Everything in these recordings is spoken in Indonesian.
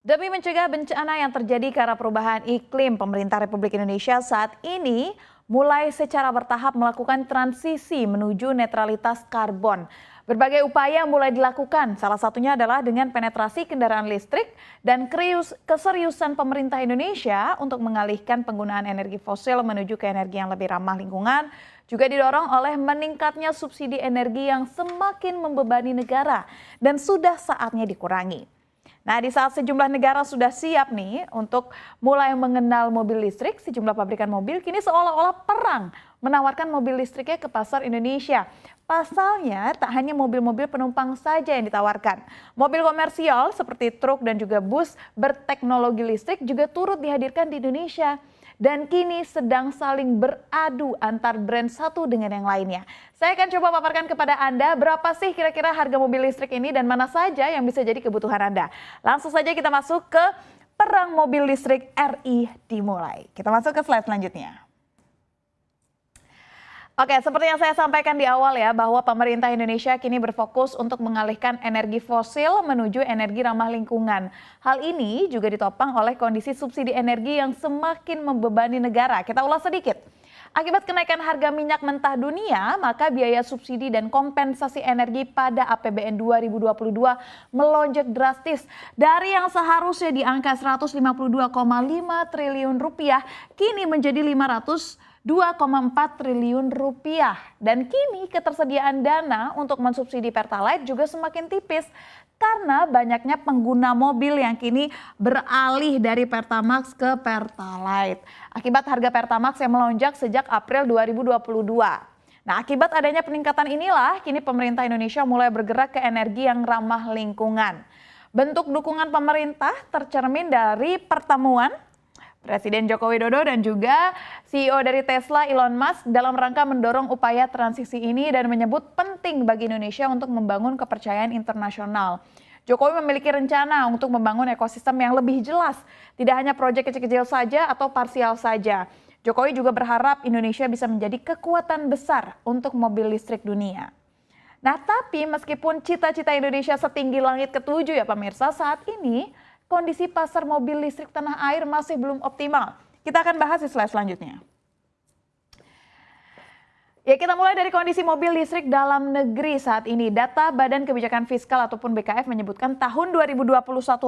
Demi mencegah bencana yang terjadi karena perubahan iklim, pemerintah Republik Indonesia saat ini mulai secara bertahap melakukan transisi menuju netralitas karbon. Berbagai upaya mulai dilakukan, salah satunya adalah dengan penetrasi kendaraan listrik dan keseriusan pemerintah Indonesia untuk mengalihkan penggunaan energi fosil menuju ke energi yang lebih ramah lingkungan, juga didorong oleh meningkatnya subsidi energi yang semakin membebani negara dan sudah saatnya dikurangi. Nah, di saat sejumlah negara sudah siap nih untuk mulai mengenal mobil listrik, sejumlah pabrikan mobil kini seolah-olah perang menawarkan mobil listriknya ke pasar Indonesia. Pasalnya, tak hanya mobil-mobil penumpang saja yang ditawarkan. Mobil komersial seperti truk dan juga bus berteknologi listrik juga turut dihadirkan di Indonesia. Dan kini sedang saling beradu antar brand satu dengan yang lainnya. Saya akan coba paparkan kepada Anda berapa sih kira-kira harga mobil listrik ini dan mana saja yang bisa jadi kebutuhan Anda. Langsung saja kita masuk ke perang mobil listrik RI dimulai. Kita masuk ke slide selanjutnya. Oke, seperti yang saya sampaikan di awal ya, bahwa pemerintah Indonesia kini berfokus untuk mengalihkan energi fosil menuju energi ramah lingkungan. Hal ini juga ditopang oleh kondisi subsidi energi yang semakin membebani negara. Kita ulas sedikit. Akibat kenaikan harga minyak mentah dunia, maka biaya subsidi dan kompensasi energi pada APBN 2022 melonjak drastis. Dari yang seharusnya di angka 152,5 triliun rupiah, kini menjadi 2,4 triliun rupiah. Dan kini ketersediaan dana untuk mensubsidi Pertalite juga semakin tipis karena banyaknya pengguna mobil yang kini beralih dari Pertamax ke Pertalite. Akibat harga Pertamax yang melonjak sejak April 2022. Nah, akibat adanya peningkatan inilah kini pemerintah Indonesia mulai bergerak ke energi yang ramah lingkungan. Bentuk dukungan pemerintah tercermin dari pertemuan Presiden Joko Widodo dan juga CEO dari Tesla Elon Musk dalam rangka mendorong upaya transisi ini dan menyebut penting bagi Indonesia untuk membangun kepercayaan internasional. Jokowi memiliki rencana untuk membangun ekosistem yang lebih jelas, tidak hanya proyek kecil-kecil saja atau parsial saja. Jokowi juga berharap Indonesia bisa menjadi kekuatan besar untuk mobil listrik dunia. Nah, tapi meskipun cita-cita Indonesia setinggi langit ketujuh ya pemirsa, saat ini kondisi pasar mobil listrik tanah air masih belum optimal. Kita akan bahas di slide selanjutnya. Ya, kita mulai dari kondisi mobil listrik dalam negeri saat ini. Data Badan Kebijakan Fiskal ataupun BKF menyebutkan tahun 2021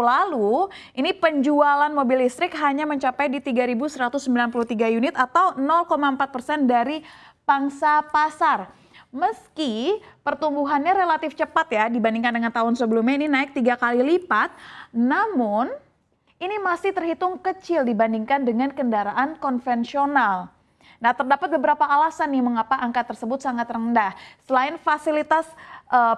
lalu, ini penjualan mobil listrik hanya mencapai di 3.193 unit atau 0,4% dari pangsa pasar. Meski pertumbuhannya relatif cepat ya dibandingkan dengan tahun sebelumnya, ini naik 3 kali lipat, namun ini masih terhitung kecil dibandingkan dengan kendaraan konvensional. Nah, terdapat beberapa alasan nih mengapa angka tersebut sangat rendah. Selain fasilitas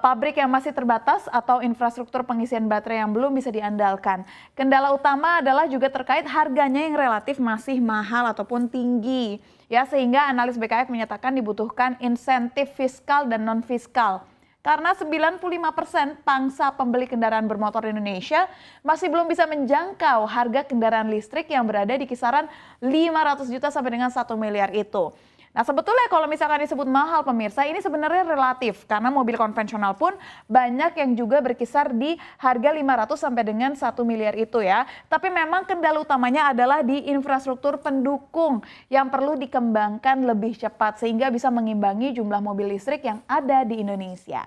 pabrik yang masih terbatas atau infrastruktur pengisian baterai yang belum bisa diandalkan. Kendala utama adalah juga terkait harganya yang relatif masih mahal ataupun tinggi. Ya, sehingga analis BKF menyatakan dibutuhkan insentif fiskal dan non-fiskal. Karena 95% pangsa pembeli kendaraan bermotor di Indonesia masih belum bisa menjangkau harga kendaraan listrik yang berada di kisaran 500 juta sampai dengan 1 miliar itu. Nah, sebetulnya kalau misalkan disebut mahal pemirsa, ini sebenarnya relatif karena mobil konvensional pun banyak yang juga berkisar di harga 500 sampai dengan 1 miliar itu ya. Tapi memang kendala utamanya adalah di infrastruktur pendukung yang perlu dikembangkan lebih cepat sehingga bisa mengimbangi jumlah mobil listrik yang ada di Indonesia.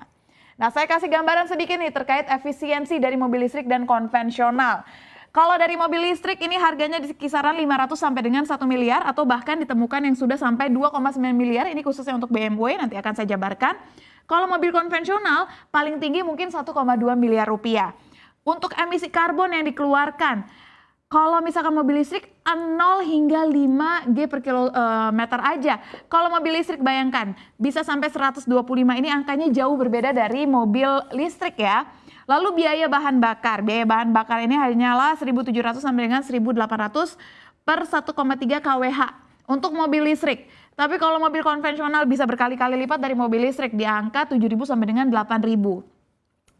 Nah, saya kasih gambaran sedikit nih terkait efisiensi dari mobil listrik dan konvensional. Kalau dari mobil listrik ini harganya di kisaran 500 sampai dengan 1 miliar atau bahkan ditemukan yang sudah sampai 2,9 miliar, ini khususnya untuk BMW, nanti akan saya jabarkan. Kalau mobil konvensional paling tinggi mungkin 1,2 miliar rupiah. Untuk emisi karbon yang dikeluarkan, kalau misalkan mobil listrik 0 hingga 5 G per kilometer aja. Kalau mobil listrik bayangkan bisa sampai 125, ini angkanya jauh berbeda dari mobil listrik ya. Lalu biaya bahan bakar ini hanyalah 1.700 sampai dengan 1.800 per 1,3 kWh untuk mobil listrik. Tapi kalau mobil konvensional bisa berkali-kali lipat dari mobil listrik di angka 7.000 sampai dengan 8.000.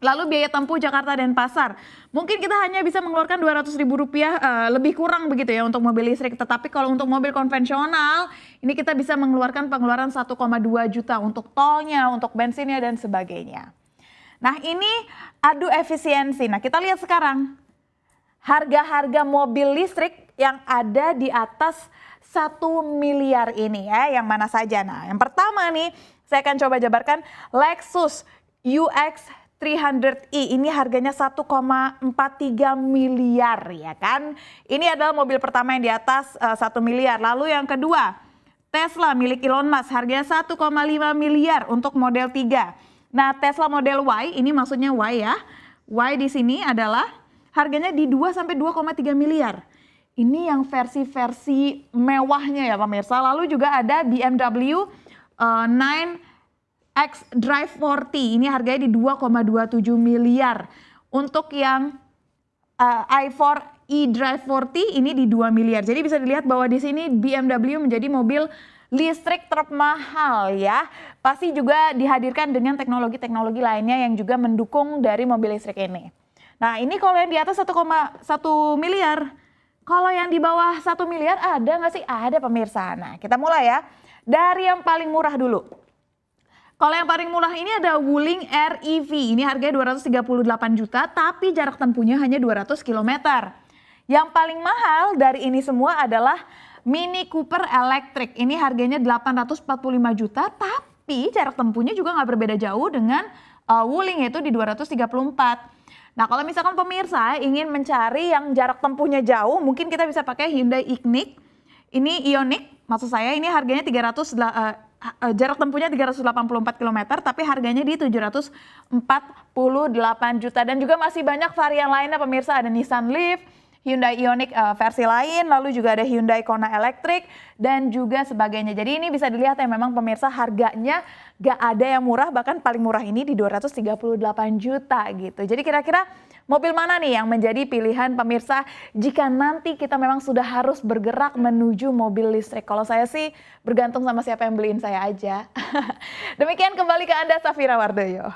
Lalu biaya tempuh Jakarta dan Pasar. Mungkin kita hanya bisa mengeluarkan Rp200.000 lebih kurang begitu ya untuk mobil listrik. Tetapi kalau untuk mobil konvensional ini kita bisa mengeluarkan pengeluaran 1,2 juta untuk tolnya, untuk bensinnya dan sebagainya. Nah, ini adu efisiensi. Nah, kita lihat sekarang. harga-harga mobil listrik yang ada di atas 1 miliar ini ya, yang mana saja. Nah, yang pertama nih, saya akan coba jabarkan Lexus UX 300i, ini harganya 1,43 miliar ya kan. Ini adalah mobil pertama yang di atas 1 miliar. Lalu yang kedua, Tesla milik Elon Musk, harganya 1,5 miliar untuk model 3. Nah, Tesla model Y, ini maksudnya Y ya. Y di sini adalah harganya di 2 sampai 2,3 miliar. Ini yang versi-versi mewahnya ya pemirsa. Lalu juga ada BMW 9X Drive 40. Ini harganya di 2,27 miliar. Untuk yang i4 eDrive 40 ini di 2 miliar. Jadi bisa dilihat bahwa di sini BMW menjadi mobil listrik termahal ya. Pasti juga dihadirkan dengan teknologi-teknologi lainnya yang juga mendukung dari mobil listrik ini. Nah, ini kalau yang di atas 1,1 miliar. Kalau yang di bawah 1 miliar ada nggak sih? Ada pemirsa. Nah, kita mulai ya. Dari yang paling murah dulu. Kalau yang paling murah ini ada Wuling REV. Ini harganya 238 juta, tapi jarak tempuhnya hanya 200 km. Yang paling mahal dari ini semua adalah Mini Cooper Electric. Ini harganya 845 juta, tapi jarak tempuhnya juga nggak berbeda jauh dengan Wuling, yaitu di 234. Nah, kalau misalkan pemirsa ingin mencari yang jarak tempuhnya jauh, mungkin kita bisa pakai Hyundai Ioniq. Ini Ioniq, maksud saya ini harganya jarak tempuhnya 384 km, tapi harganya di 748 juta. Dan juga masih banyak varian lainnya pemirsa, ada Nissan Leaf, Hyundai Ioniq versi lain, lalu juga ada Hyundai Kona Electric, dan juga sebagainya. Jadi ini bisa dilihat ya memang pemirsa harganya gak ada yang murah, bahkan paling murah ini di 238 juta gitu. Jadi kira-kira mobil mana nih yang menjadi pilihan pemirsa jika nanti kita memang sudah harus bergerak menuju mobil listrik? Kalau saya sih bergantung sama siapa yang beliin saya aja. Demikian, kembali ke Anda Safira Wardoyo.